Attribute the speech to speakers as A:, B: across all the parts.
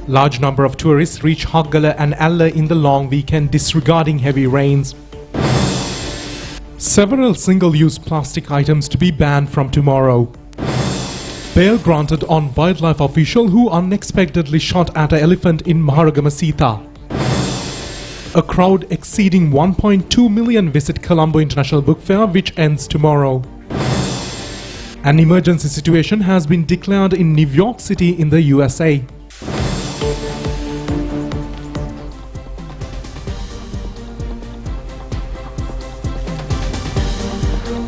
A: Large number of tourists reach Haggala and Alla in the long weekend disregarding heavy rains. Several single-use plastic items to be banned from tomorrow. Bail granted on wildlife official who unexpectedly shot at an elephant in Maharagama Sita. A crowd exceeding 1.2 million visit Colombo International Book Fair, which ends tomorrow. An emergency situation has been declared in New York City in the USA.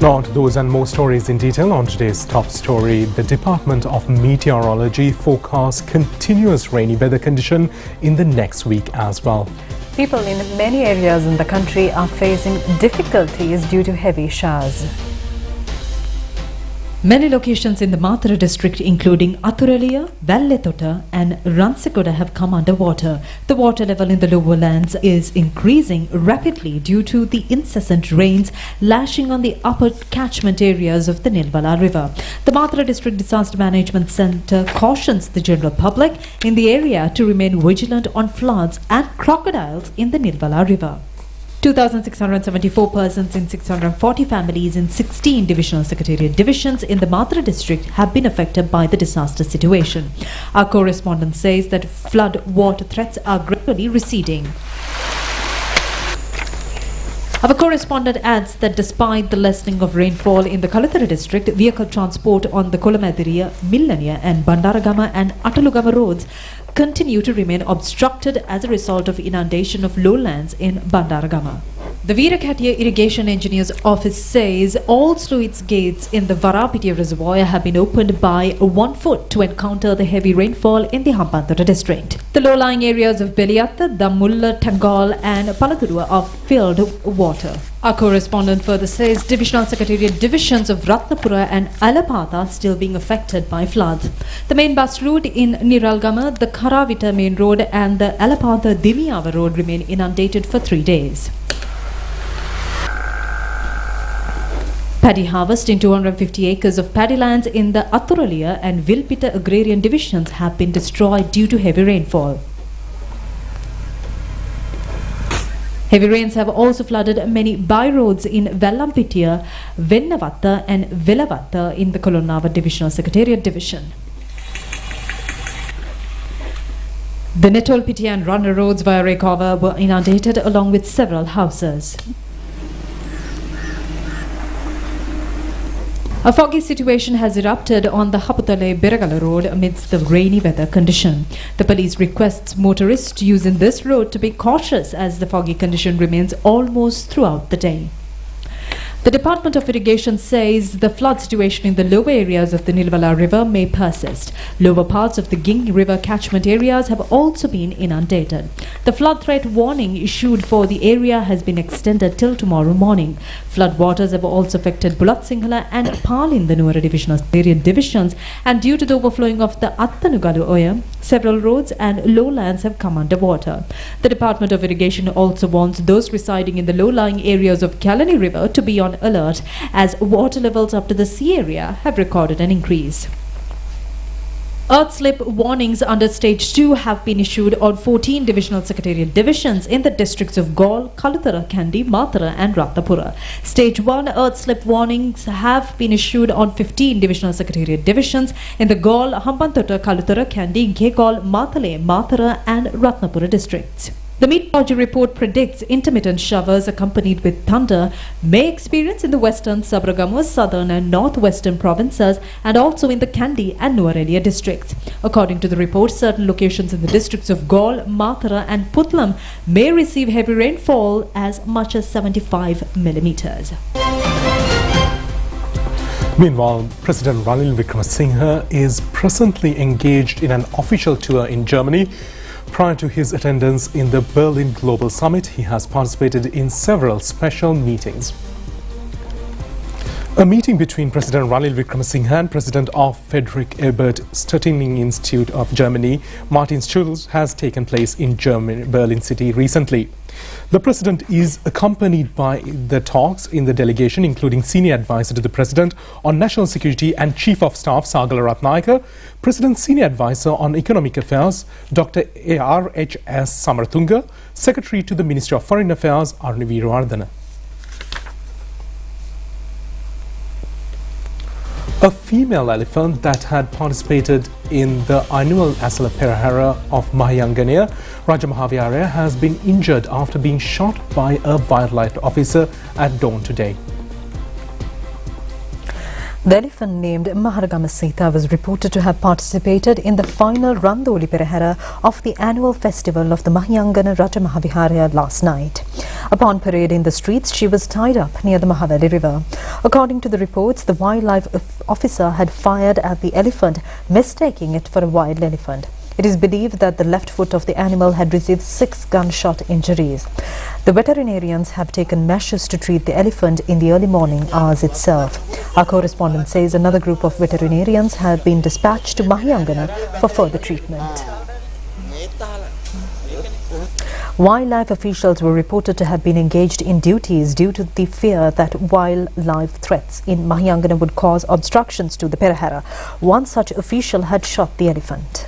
A: Now to those and more stories in detail on today's top story. The Department of Meteorology forecasts continuous rainy weather condition in the next week as well.
B: People in many areas in the country are facing difficulties due to heavy showers.
C: Many locations in the Mathura district including Athuraliya, Valletota and Ransekoda have come underwater. The water level in the lower lands is increasing rapidly due to the incessant rains lashing on the upper catchment areas of the Nilvala River. The Mathura District Disaster Management Centre cautions the general public in the area to remain vigilant on floods and crocodiles in the Nilvala River. 2,674 persons in 640 families in 16 divisional secretariat divisions in the Mathura district have been affected by the disaster situation. Our correspondent says that flood water threats are gradually receding. Our correspondent adds that despite the lessening of rainfall in the Kalathara district, vehicle transport on the Kolamadiriya, Millaniya and Bandaragama and Atalugama roads continue to remain obstructed as a result of inundation of lowlands in Bandaragama. The Veerakatiya Irrigation Engineer's Office says all sluice gates in the Varapitiya Reservoir have been opened by 1 foot to encounter the heavy rainfall in the Hambantota district. The low-lying areas of Beliyatta, Damulla, Tangal and Palathurua are filled with water. Our correspondent further says divisional secretariat divisions of Ratnapura and Alapatha are still being affected by floods. The main bus route in Niralgama, the Karavita main road and the Alapatha Dimiyava road remain inundated for 3 days. Paddy harvest in 250 acres of paddy lands in the Athuraliya and Vilpita agrarian divisions have been destroyed due to heavy rainfall. Heavy rains have also flooded many byroads in Vellampitiya, Vennavatta and Velavatta in the Kolonava Divisional Secretariat Division. The Netolpitiya and Runner roads via Rekova were inundated along with several houses. A foggy situation has erupted on the Haputale-Beragala road amidst the rainy weather condition. The police requests motorists using this road to be cautious as the foggy condition remains almost throughout the day. The Department of Irrigation says the flood situation in the lower areas of the Nilvala River may persist. Lower parts of the Ging River catchment areas have also been inundated. The flood threat warning issued for the area has been extended till tomorrow morning. Flood waters have also affected Bulat Sinhala and Pal in the Nuwara Divisional Secretariat divisions, and due to the overflowing of the Attanugalu Oya, several roads and lowlands have come underwater. The Department of Irrigation also warns those residing in the low-lying areas of Kalani River to be on alert as water levels up to the sea area have recorded an increase. Earth slip warnings under Stage 2 have been issued on 14 divisional secretariat divisions in the districts of Gaul, Kalathara, Kandy, Mathura and Ratnapura. Stage 1 earth slip warnings have been issued on 15 divisional secretariat divisions in the Gaul, Hambantota, Kalathara, Kandy, Gekal, Mathale, Mathura and Ratnapura districts. The meteorology report predicts intermittent showers accompanied with thunder may experience in the western, Sabaragamu, southern and northwestern provinces and also in the Kandy and Nuwara districts. According to the report, certain locations in the districts of Gaul, Mathura and Putlam may receive heavy rainfall as much as 75 millimeters.
A: Meanwhile, President Ranil Wickremesinghe is presently engaged in an official tour in Germany. Prior to his attendance in the Berlin Global Summit, he has participated in several special meetings. A meeting between President Ranil Wickremesinghe and President of Friedrich Ebert Stirling Institute of Germany, Martin Schulz, has taken place in Berlin city recently. The president is accompanied by the talks in the delegation, including senior advisor to the president on national security and chief of staff Sagala Ratnayaka, president's senior advisor on economic affairs Dr. R.H.S. Samaratunga, secretary to the Ministry of Foreign Affairs Aruni Veerawardena. A female elephant that had participated in the annual Asala Perahara of Mahayanganaya, Rajamahaviharaya, has been injured after being shot by a wildlife officer at dawn today.
B: The elephant named Maharagama Sita was reported to have participated in the final Randoli Perahara of the annual festival of the Mahayangana Rajamahaviharaya last night. Upon parade in the streets, she was tied up near the Mahavali river. According to the reports, the wildlife officer had fired at the elephant, mistaking it for a wild elephant. It is believed that the left foot of the animal had received 6 gunshot injuries. The veterinarians have taken measures to treat the elephant in the early morning hours itself. Our correspondent says another group of veterinarians have been dispatched to Mahayangana for further treatment. Wildlife officials were reported to have been engaged in duties due to the fear that wildlife threats in Mahayangana would cause obstructions to the Perahara. One such official had shot the elephant.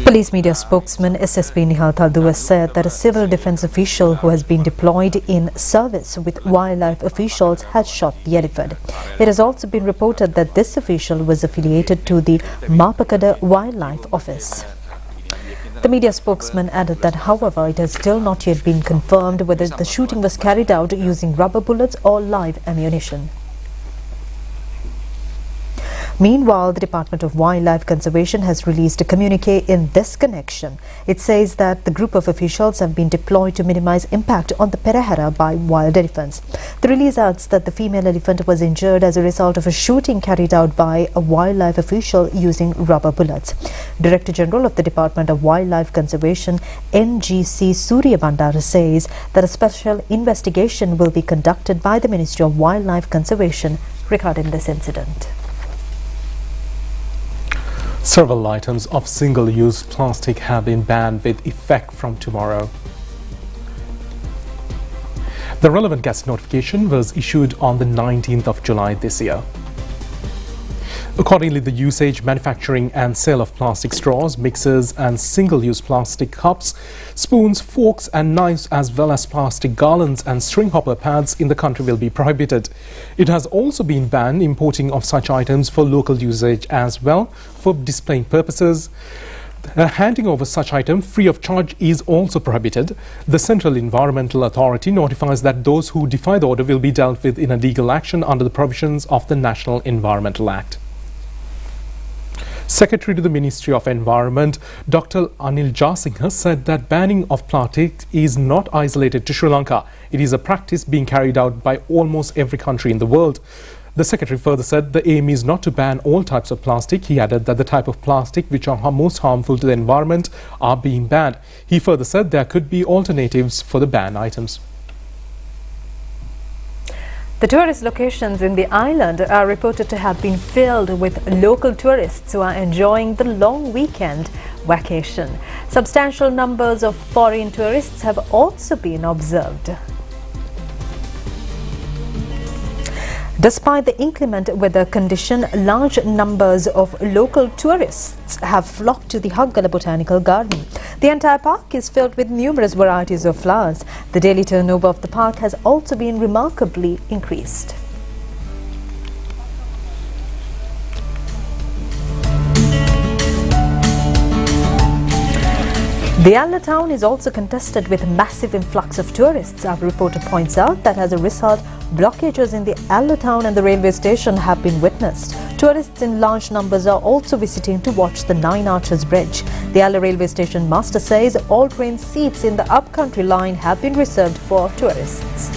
B: Police media spokesman SSP Nihal Taldu has said that a civil defence official who has been deployed in service with wildlife officials has shot the elephant. It has also been reported that this official was affiliated to the Mapakada Wildlife Office. The media spokesman added that, however, it has still not yet been confirmed whether the shooting was carried out using rubber bullets or live ammunition. Meanwhile, the Department of Wildlife Conservation has released a communique in this connection. It says that the group of officials have been deployed to minimize impact on the Perahara by wild elephants. The release adds that the female elephant was injured as a result of a shooting carried out by a wildlife official using rubber bullets. Director General of the Department of Wildlife Conservation, NGC Surya Bandara, says that a special investigation will be conducted by the Ministry of Wildlife Conservation regarding this incident.
A: Several items of single-use plastic have been banned with effect from tomorrow. The relevant gazette notification was issued on the 19th of July this year. Accordingly, the usage, manufacturing and sale of plastic straws, mixers and single-use plastic cups, spoons, forks and knives, as well as plastic garlands and string hopper pads in the country will be prohibited. It has also been banned importing of such items for local usage as well for displaying purposes. Handing over such item free of charge is also prohibited. The Central Environmental Authority notifies that those who defy the order will be dealt with in a legal action under the provisions of the National Environmental Act. Secretary to the Ministry of Environment, Dr. Anil Jasinghe, said that banning of plastic is not isolated to Sri Lanka. It is a practice being carried out by almost every country in the world. The Secretary further said the aim is not to ban all types of plastic. He added that the type of plastic which are most harmful to the environment are being banned. He further said there could be alternatives for the banned items.
B: The tourist locations in the island are reported to have been filled with local tourists who are enjoying the long weekend vacation. Substantial numbers of foreign tourists have also been observed. Despite the inclement weather condition, large numbers of local tourists have flocked to the Haggala Botanical Garden. The entire park is filled with numerous varieties of flowers. The daily turnover of the park has also been remarkably increased. The Alla town is also contested with a massive influx of tourists. Our reporter points out that as a result, blockages in the Alla town and the railway station have been witnessed. Tourists in large numbers are also visiting to watch the Nine Arches Bridge. The Alla railway station master says all train seats in the upcountry line have been reserved for tourists.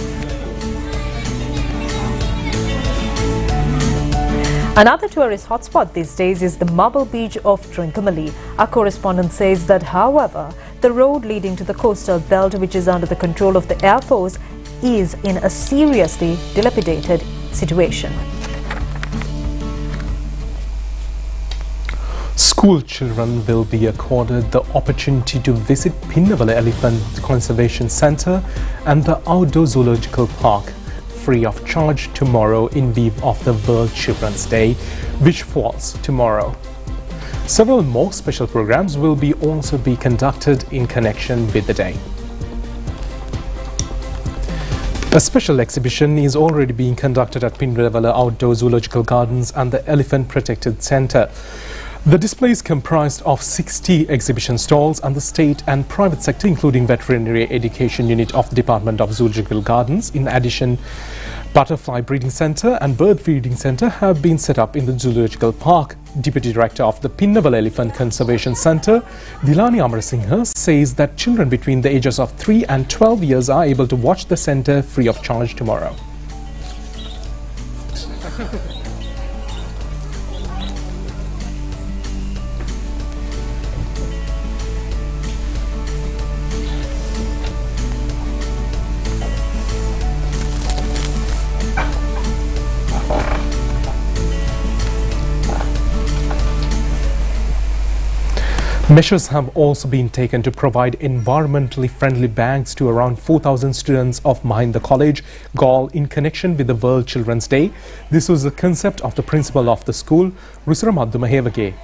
B: Another tourist hotspot these days is the Marble Beach of Trincomalee. Our correspondent says that, however, The road leading to the coastal belt, which is under the control of the Air Force, is in a seriously dilapidated situation.
A: School children will be accorded the opportunity to visit Pinnavala Elephant Conservation Centre and the Outdoor Zoological Park free of charge tomorrow in view of the World Children's Day, which falls tomorrow. Several more special programs will also be conducted in connection with the day. A special exhibition is already being conducted at Pinnavala Outdoor Zoological Gardens and the Elephant Protected Centre. The display is comprised of 60 exhibition stalls, and the state and private sector, including veterinary education unit of the Department of Zoological Gardens. In addition, butterfly breeding centre and bird feeding centre have been set up in the zoological park. Deputy Director of the Pinnavala Elephant Conservation Centre, Dilani Amarasinghe, says that children between the ages of 3 and 12 years are able to watch the centre free of charge tomorrow. Measures have also been taken to provide environmentally friendly bags to around 4,000 students of Mahinda College, Galle, in connection with the World Children's Day. This was the concept of the principal of the school, Rusara Madduma Hevage.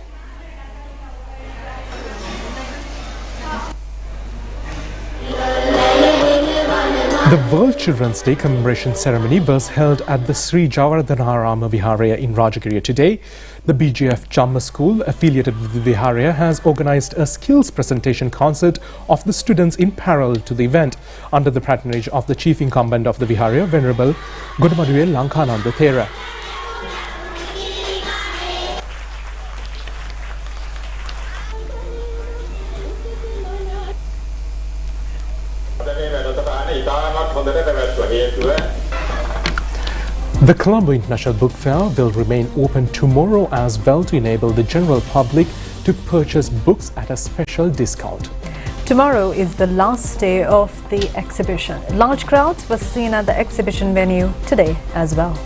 A: The World Children's Day commemoration ceremony was held at the Sri Javaradhanarama Viharaya in Rajagiriya today. The BGF Jamma School, affiliated with the Viharaya, has organized a skills presentation concert of the students in parallel to the event, under the patronage of the chief incumbent of the Viharaya, Venerable Gunamaduwe Lankananda Thera. The Colombo International Book Fair will remain open tomorrow as well to enable the general public to purchase books at a special discount.
B: Tomorrow is the last day of the exhibition. Large crowds were seen at the exhibition venue today as well.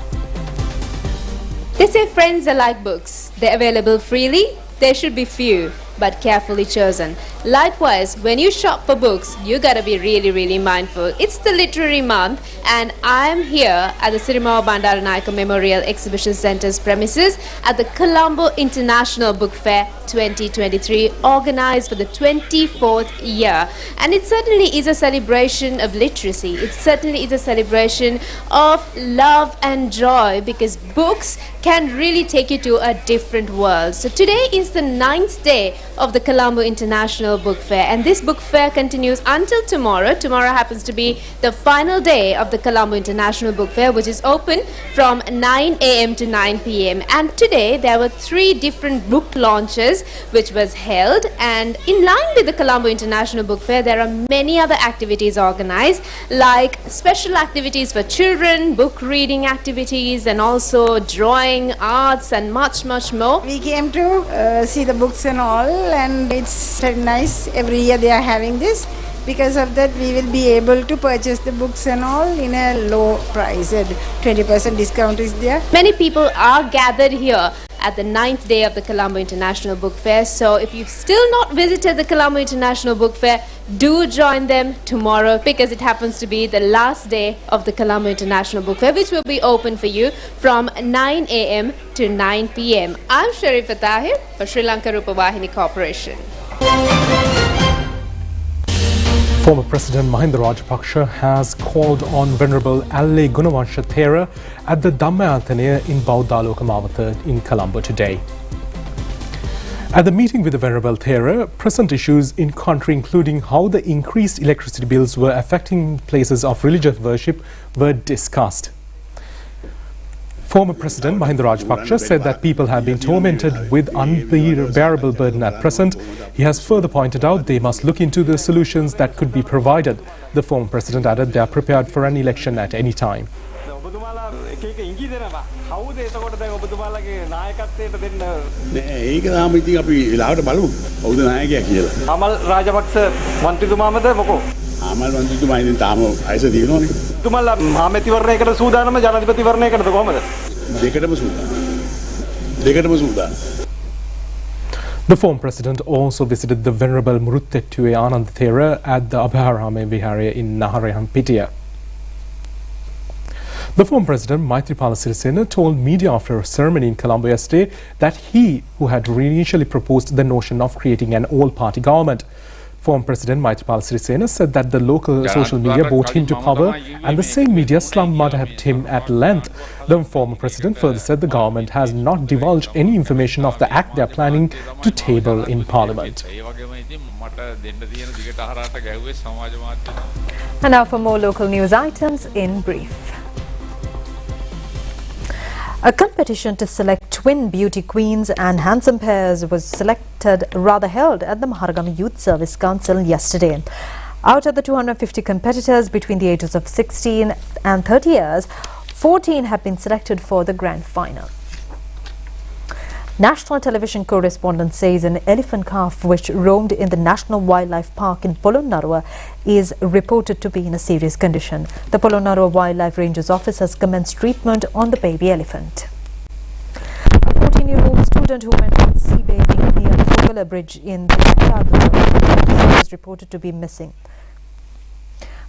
D: They say friends are like books. They're available freely. There should be few, but carefully chosen. Likewise, when you shop for books, you gotta be really mindful. It's the literary month, and I'm here at the Sirimawa Bandaranayake Memorial Exhibition Centre's premises at the Colombo International Book Fair 2023, organized for the 24th year. And it certainly is a celebration of literacy. It certainly is a celebration of love and joy, because books can really take you to a different world. So today is the 9th day of the Colombo International Book Fair, and this book fair continues until tomorrow. Tomorrow happens to be the final day of the Colombo International Book Fair, which is open from 9 a.m. to 9 p.m. And today there were 3 different book launches which was held, and in line with the Colombo International Book Fair, there are many other activities organized, like special activities for children, book reading activities, and also drawing, arts, and much more.
E: We came to see the books and all, and it's very nice. Every year they are having this. Because of that, we will be able to purchase the books and all in a low price. 20% discount is there.
D: Many people are gathered here at the 9th day of the Colombo International Book Fair. So if you've still not visited the Colombo International Book Fair, do join them tomorrow, because it happens to be the last day of the Colombo International Book Fair, which will be open for you from 9 a.m. to 9 p.m. I'm Sharifa Tahir for Sri Lanka Rupavahini Corporation.
A: Former President Mahinda Rajapaksa has called on Venerable Alle Gunavansha Thera at the Dhammayathanaya in Bauddhaloka Mawatha in Colombo today. At the meeting with the Venerable Thera, present issues in country, including how the increased electricity bills were affecting places of religious worship, were discussed. Former President Mahinda Rajapaksa said that people have been tormented with unbearable burden at present. He has further pointed out they must look into the solutions that could be provided. The former president added they are prepared for an election at any time.
F: එක එක ඉඟි දෙනවා. කවුද එතකොට දැන් ඔබතුමාලගේ නායකත්වයට දෙන්න?
G: නෑ ඒක තාම ඉතින් අපි ලාවට බලමු. කවුද නායකයා කියලා.
F: අමල් රාජපක්ෂ මන්ත්‍රීතුමාමද මොකෝ?
G: ආමල් මන්ත්‍රීතුමා ඉතින් තාම අයස දිනනෝනේ.
F: තුමාලා මහමැතිවරණයකට සූදානම ජනාධිපතිවරණයකටද කොහමද?
G: දෙකටම සූදානම්. දෙකටම සූදානම්.
A: The former president also visited the Venerable Muruttettuwe Ananda Thera at the Abharame Viharya in Naharayanpitiya. The former president, Maithripala Sirisena, told media after a ceremony in Colombo yesterday that he, who had initially proposed the notion of creating an all-party government. Former President Maithripala Sirisena said that the local social media brought him to power and the same media slam-muddabbed him at length. The former president further said the government has not divulged any information of the act they are planning to table in parliament.
B: And now for more local news items in brief. A competition to select twin beauty queens and handsome pairs was held at the Maharagama Youth Service Council yesterday. Out of the 250 competitors between the ages of 16 and 30 years, 14 have been selected for the grand final. National television correspondent says an elephant calf which roamed in the National Wildlife Park in Polonnaruwa is reported to be in a serious condition. The Polonnaruwa Wildlife Ranger's office has commenced treatment on the baby elephant. A 14-year-old student who went on sea bathing near the Fogala Bridge in the Habaradua is reported to be missing.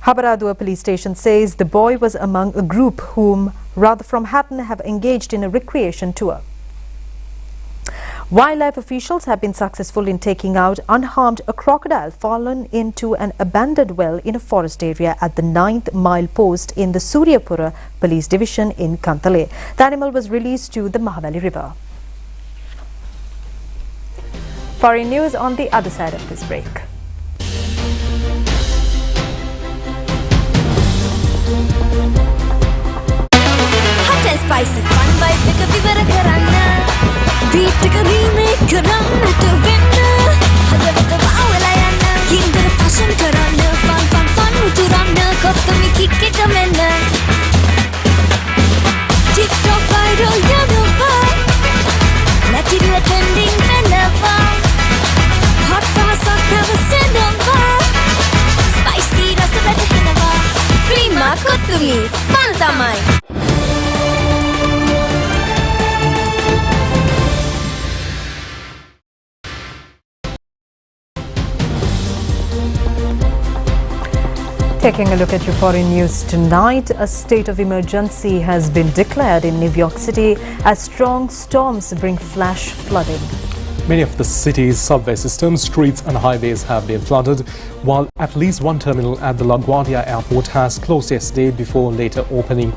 B: Habaradua police station says the boy was among a group whom, rather from Hatton, have engaged in a recreation tour. Wildlife officials have been successful in taking out unharmed a crocodile fallen into an abandoned well in a forest area at the 9th mile post in the Suryapura police division in Kantale. The animal was released to the Mahavali river. Foreign news on the other side of this break.
H: Hot and spicy fun vibe එක විවර කරන්න beat එක remake කරන්න to win හදවත වහවලා යන්න කින්දර passion කරන්න fun උතුරන්න කොත්තමි kick එක මෙන්න TikTok viral යනවා නැතිව trending වෙනවා hot පහසක් නැවසෙනවා spicy රස වැටහෙනවා prima කොත්තමි fun තමයි.
B: Taking a look at your foreign news tonight, a state of emergency has been declared in New York City as strong storms bring flash flooding.
A: Many of the city's subway systems, streets and highways have been flooded, while at least one terminal at the LaGuardia airport has closed yesterday before later opening.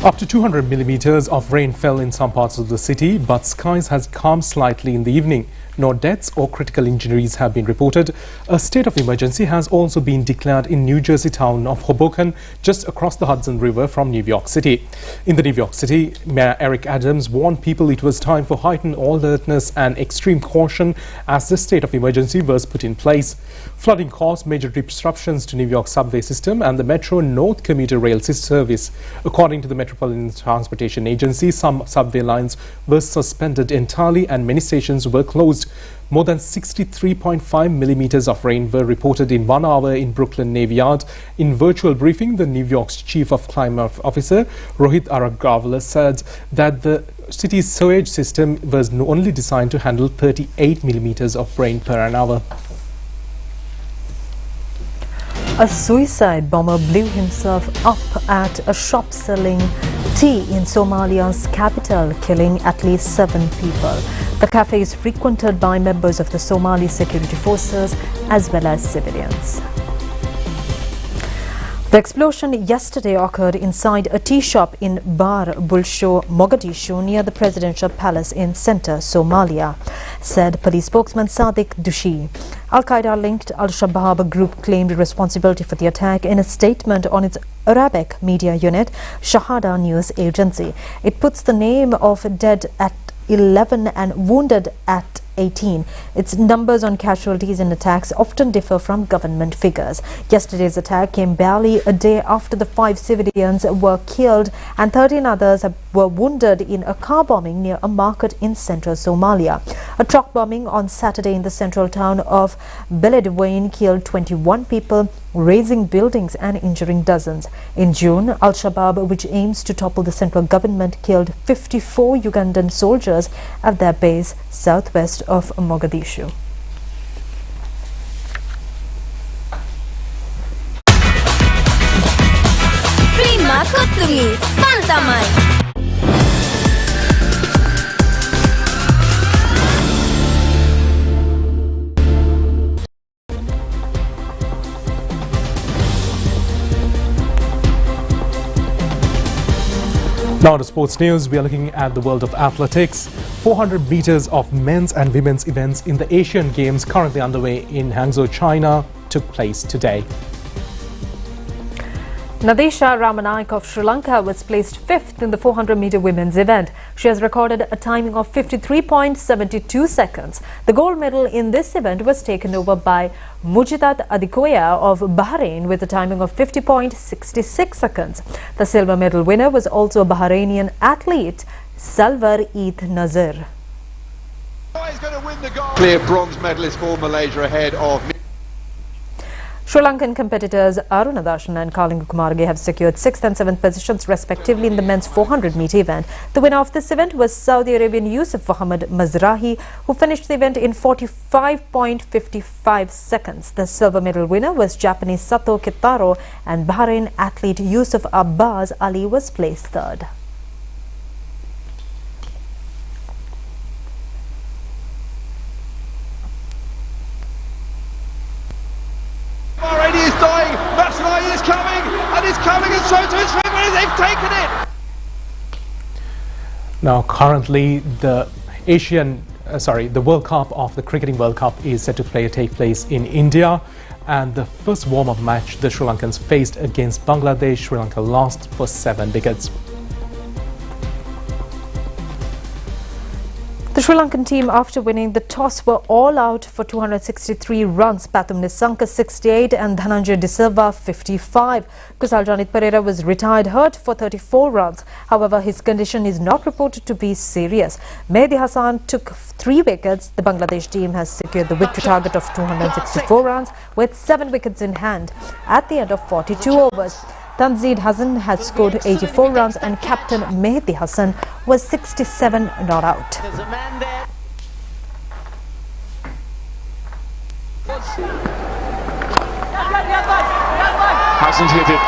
A: Up to 200 millimeters of rain fell in some parts of the city, but skies has calmed slightly in the evening. No deaths or critical injuries have been reported. A state of emergency has also been declared in New Jersey town of Hoboken, just across the Hudson River from New York City. In the New York City, Mayor Eric Adams warned people it was time for heightened alertness and extreme caution as the state of emergency was put in place. Flooding caused major disruptions to New York subway system and the Metro North commuter rail service. According to the Metropolitan Transportation Agency, some subway lines were suspended entirely and many stations were closed. More than 63.5 millimeters of rain were reported in 1 hour in Brooklyn Navy Yard. In virtual briefing, the New York's Chief of Climate Officer, Rohit Aragavala, said that the city's sewage system was only designed to handle 38 millimeters of rain per an hour.
B: A suicide bomber blew himself up at a shop selling tea in Somalia's capital, killing at least 7 people. The cafe is frequented by members of the Somali security forces as well as civilians. The explosion yesterday occurred inside a tea shop in Bar Bulsho, Mogadishu, near the presidential palace in centre Somalia, said police spokesman Sadiq Dushi. Al-Qaeda-linked Al-Shabaab group claimed responsibility for the attack in a statement on its Arabic media unit, Shahada News Agency. It puts the name of dead at 11 and wounded at 18. Its numbers on casualties in attacks often differ from government figures. Yesterday's attack came barely a day after the 5 civilians were killed and 13 others were wounded in a car bombing near a market in central Somalia. A truck bombing on Saturday in the central town of Beledweyne killed 21 people, razing buildings and injuring dozens. In June, Al-Shabaab, which aims to topple the central government, killed 54 Ugandan soldiers at their base southwest of Mogadishu.
H: Prima Kutumi, Pantamai.
A: Now to sports news, we are looking at the world of athletics. 400 meters of men's and women's events in the Asian Games currently underway in Hangzhou, China took place today.
B: Nadesha Ramanaik of Sri Lanka was placed 5th in the 400-meter women's event. She has recorded a timing of 53.72 seconds. The gold medal in this event was taken over by Mujidat Adikoya of Bahrain with a timing of 50.66 seconds. The silver medal winner was also a Bahrainian athlete, Salwar Eid Nazir.
I: Clear bronze medalist for Malaysia ahead of
B: Sri Lankan competitors Aruna Darshan and Kalinga Kumarge have secured 6th and 7th positions respectively in the men's 400-meter event. The winner of this event was Saudi Arabian Yusuf Mohammad Mazrahi, who finished the event in 45.55 seconds. The silver medal winner was Japanese Sato Kitaro, and Bahrain athlete Yusuf Abbas Ali was placed 3rd.
I: Bahraini is dying, Mazrahi is coming, and so to his family, they've taken it!
A: Now currently the the World Cup of the Cricketing World Cup is set to take place in India, and the first warm-up match the Sri Lankans faced against Bangladesh, Sri Lanka lost for 7 wickets.
B: The Sri Lankan team, after winning the toss, were all out for 263 runs. Pathum Nissanka 68 and Dhananjay De Silva 55. Kusal Janit Pereira was retired hurt for 34 runs. However, his condition is not reported to be serious. Mehdi Hassan took 3 wickets. The Bangladesh team has secured the victory target of 264 runs with 7 wickets in hand at the end of 42 overs. Tanzid Hassan has scored 84 runs and captain Mehdi Hassan was 67 not out.
F: There's a man there.
I: Hasn't hit it.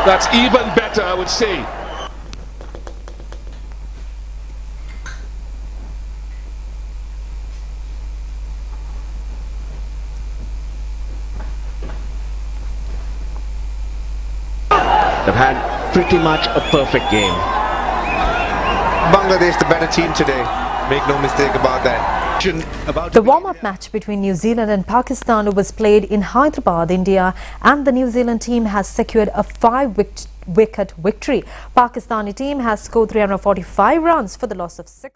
I: That's even better, I would say.
J: They've had pretty much a perfect game.
K: Bangladesh the better team today. Make no mistake about that.
B: The warm-up match between New Zealand and Pakistan was played in Hyderabad, India, and the New Zealand team has secured a 5-wicket victory. Pakistani team has scored 345 runs for the loss of 6.